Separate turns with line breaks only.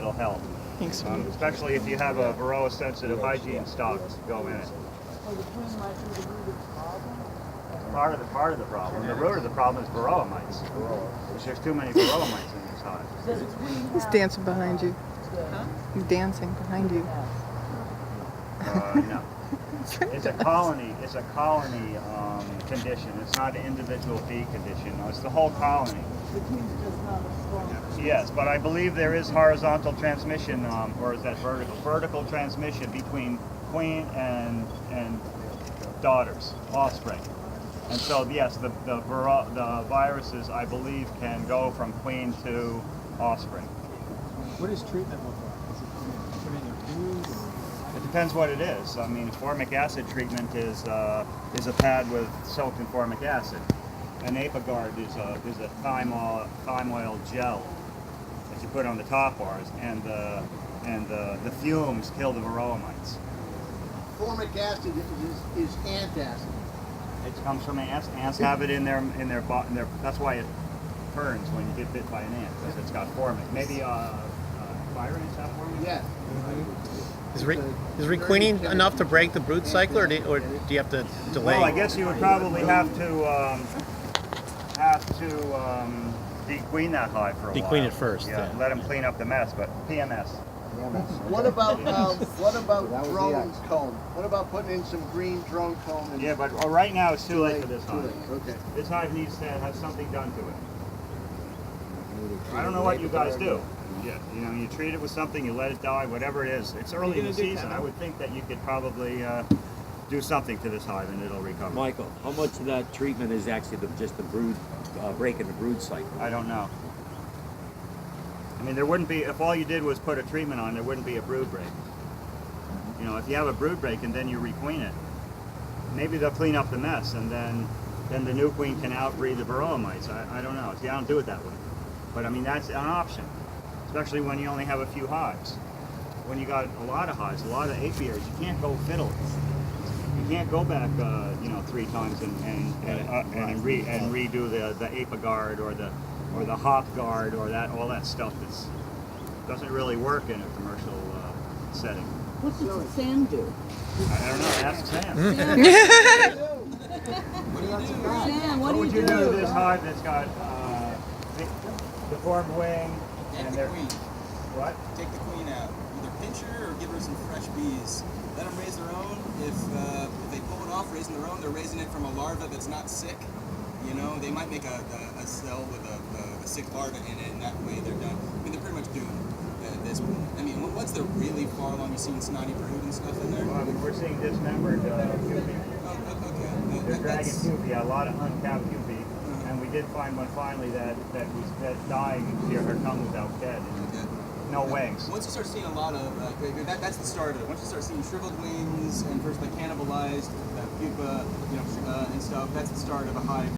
it'll help.
Thanks.
Especially if you have a Varroa sensitive hygiene stock go in it. Part of the problem. The root of the problem is Varroa mites. There's too many Varroa mites in these hives.
He's dancing behind you. He's dancing behind you.
No. It's a colony. It's a colony condition. It's not an individual bee condition. No, it's the whole colony. Yes, but I believe there is horizontal transmission, or is that vertical? Vertical transmission between queen and daughters, offspring. And so, yes, the viruses, I believe, can go from queen to offspring.
What does treatment look like? Is it put in your food?
It depends what it is. I mean, formic acid treatment is a pad with soaked in formic acid. An Apiguard is a thyme oil gel that you put on the top bars, and the fumes kill the Varroa mites.
Formic acid is antacid.
It comes from ants. Ants have it in their that's why it burns when you get bit by an ant, because it's got formic. Maybe fire ants have formic?
Yeah.
Is requeening enough to break the brood cycle, or do you have to delay?
Well, I guess you would probably have to dequeen that hive for a while.
Dequeen it first.
Yeah, let them clean up the mess, but PMS.
What about drone comb? What about putting in some green drone comb? And
Yeah, but right now it's too late for this hive.
Okay.
This hive needs to have something done to it. I don't know what you guys do. Yeah, you treat it with something, you let it die, whatever it is. It's early in the season. I would think that you could probably do something to this hive and it'll recover.
Michael, how much of that treatment is actually just the brood, breaking the brood cycle?
I don't know. I mean, there wouldn't be, if all you did was put a treatment on, there wouldn't be a brood break. If you have a brood break and then you requeen it, maybe they'll clean up the mess and then the new queen can outbreed the Varroa mites. I don't know. See, I don't do it that way. But I mean, that's an option, especially when you only have a few hives. When you got a lot of hives, a lot of apiaries, you can't go fiddle. You can't go back, 3 times and redo the Apiguard or the Hop Guard or all that stuff that doesn't really work in a commercial setting.
What does Sam do?
I don't know. Ask Sam.
Sam,
What would you do to this hive that's got deformed wing and
Take the queen.
What?
Take the queen out. Either pinch her or give her some fresh bees. Let them raise their own. If they pull it off, raising their own, they're raising it from a larva that's not sick. They might make a cell with a sick larva in it, and that way they're done. I mean, they're pretty much doomed at this point. I mean, once they're really far along, you've seen snotty brood and stuff in there.
Well, we're seeing dismembered pupae.
Oh, okay.
They're dragging pupae, a lot of uncapped pupae, and we did find one finally that dying. You can see her tongue was out dead. No wings.
Once you start seeing a lot of, that's the start of it. Once you start seeing shriveled wings and first like cannibalized pupa, and stuff, that's the start of a hive.